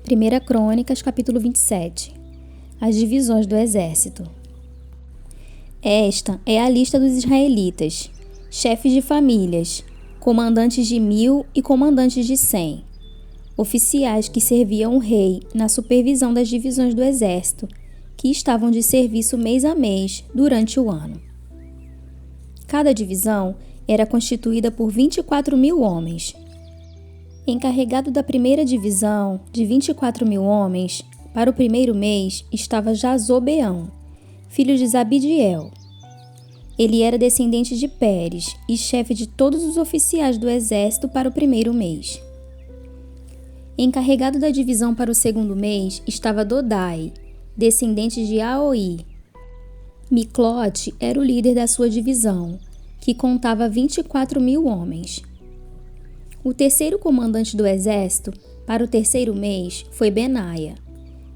1 Crônicas, capítulo 27. As divisões do exército. Esta é a lista dos israelitas, chefes de famílias, comandantes de 1000 e comandantes de 100, oficiais que serviam o rei na supervisão das divisões do exército, que estavam de serviço mês a mês durante o ano. Cada divisão era constituída por 24.000 homens. Encarregado da primeira divisão, de 24.000 homens, para o primeiro mês estava Jazobeão, filho de Zabidiel. Ele era descendente de Pérez e chefe de todos os oficiais do exército para o primeiro mês. Encarregado da divisão para o segundo mês estava Dodai, descendente de Aoi. Miclote era o líder da sua divisão, que contava 24.000 homens. O terceiro comandante do exército, para o terceiro mês, foi Benaia,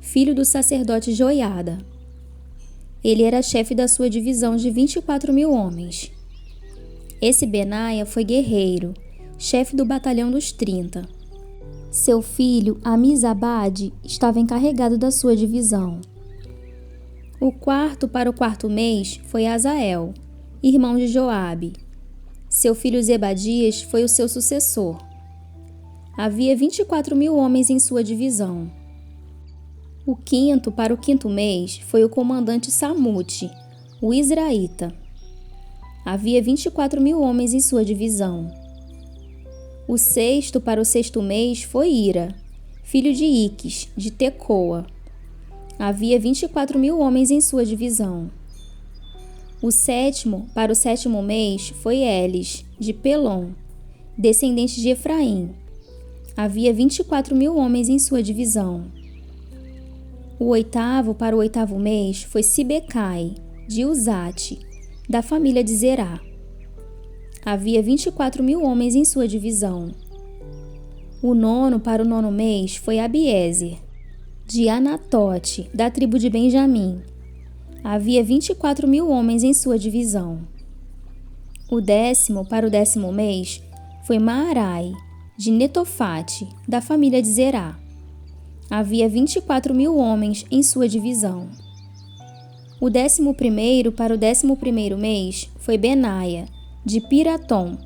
filho do sacerdote Joiada. Ele era chefe da sua divisão de 24.000 homens. Esse Benaia foi guerreiro, chefe do batalhão dos 30. Seu filho, Amizabade, estava encarregado da sua divisão. O quarto para o quarto mês foi Azael, irmão de Joabe. Seu filho Zebadias foi o seu sucessor. Havia 24.000 homens em sua divisão. O quinto para o quinto mês foi o comandante Samute, o Israelita. Havia 24.000 homens em sua divisão. O sexto para o sexto mês foi Ira, filho de Iques, de Tecoa. Havia 24.000 homens em sua divisão. O sétimo para o sétimo mês foi Elis, de Pelom, descendente de Efraim. Havia 24.000 homens em sua divisão. O oitavo para o oitavo mês foi Sibecai, de Uzate, da família de Zerá. Havia 24.000 homens em sua divisão. O nono para o nono mês foi Abiezer, de Anatote, da tribo de Benjamim. Havia 24.000 homens em sua divisão. O décimo para o décimo mês foi Maarai, de Netofate, da família de Zerá. Havia 24.000 homens em sua divisão. O 11º para o 11º mês foi Benaia, de Piratom,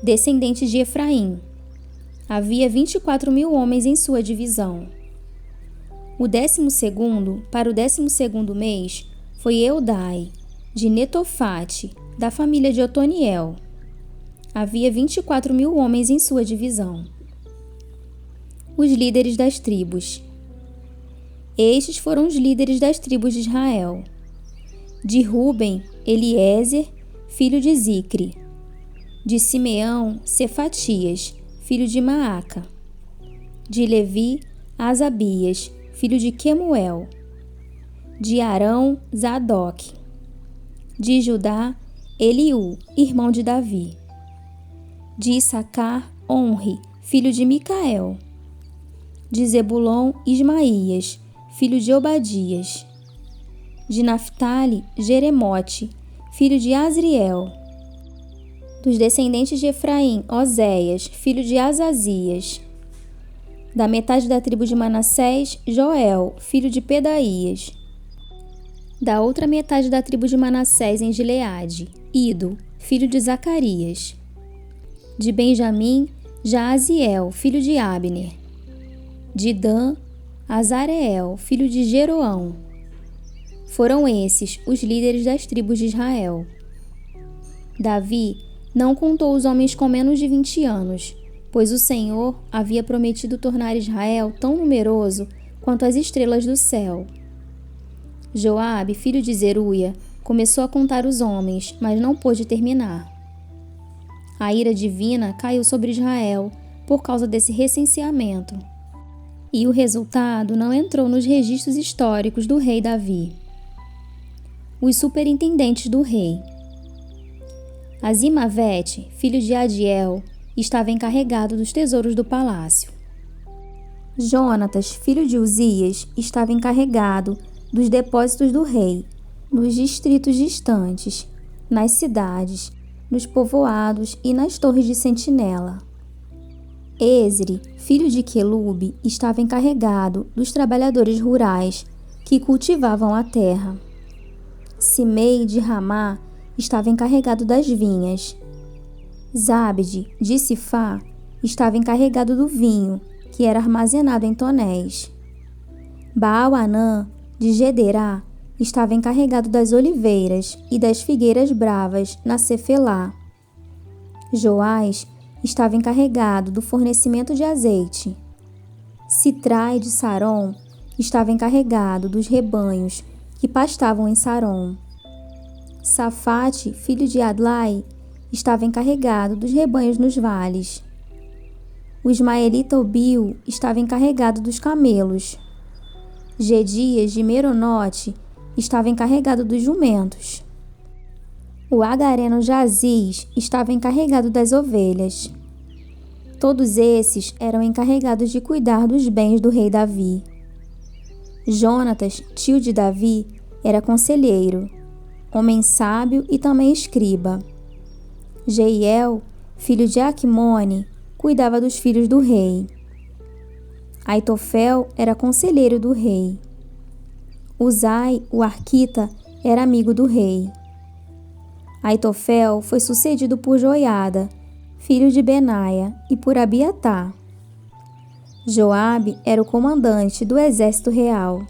descendente de Efraim. Havia 24.000 homens em sua divisão. O 12º para o 12º mês foi Eudai, de Netofate, da família de Otoniel. Havia 24.000 homens em sua divisão. Os líderes das tribos. Estes foram os líderes das tribos de Israel. De Ruben, Eliezer, filho de Zicre. De Simeão, Cefatias, filho de Maaca. De Levi, Asabias, filho de Quemuel. De Arão, Zadok. De Judá, Eliú, irmão de Davi. De Issacar, Onri, filho de Micael. De Zebulon, Ismaías, filho de Obadias. De Naftali, Jeremote, filho de Azriel. Dos descendentes de Efraim, Oséias, filho de Azazias. Da metade da tribo de Manassés, Joel, filho de Pedaías. Da outra metade da tribo de Manassés em Gileade, Ido, filho de Zacarias. De Benjamim, Jaaziel, filho de Abner. De Dan, Azareel, filho de Jeroão. Foram esses os líderes das tribos de Israel. Davi não contou os homens com menos de 20 anos, pois o Senhor havia prometido tornar Israel tão numeroso quanto as estrelas do céu. Joabe, filho de Zeruia, começou a contar os homens, mas não pôde terminar. A ira divina caiu sobre Israel por causa desse recenseamento, e o resultado não entrou nos registros históricos do rei Davi. Os superintendentes do rei. Azimavete, filho de Adiel, estava encarregado dos tesouros do palácio. Jonatas, filho de Uzias, estava encarregado dos depósitos do rei, nos distritos distantes, nas cidades, nos povoados e nas torres de sentinela. Esri, filho de Quelube, estava encarregado dos trabalhadores rurais que cultivavam a terra. Simei de Ramá estava encarregado das vinhas. Zabde de Sifá estava encarregado do vinho, que era armazenado em tonéis. Baal-Anã de Gederá estava encarregado das oliveiras e das figueiras bravas na Cefelá. Joás estava encarregado do fornecimento de azeite. Sitrai de Saron estava encarregado dos rebanhos que pastavam em Saron. Safate, filho de Adlai, estava encarregado dos rebanhos nos vales. O ismaelita Obil estava encarregado dos camelos. Gedias de Meronote estava encarregado dos jumentos. O agareno Jaziz estava encarregado das ovelhas. Todos esses eram encarregados de cuidar dos bens do rei Davi. Jonatas, tio de Davi, era conselheiro, homem sábio e também escriba. Jeiel, filho de Aquimone, cuidava dos filhos do rei. Aitofel era conselheiro do rei. Uzai, o arquita, era amigo do rei. Aitofel foi sucedido por Joiada, filho de Benaia, e por Abiatar. Joabe era o comandante do exército real.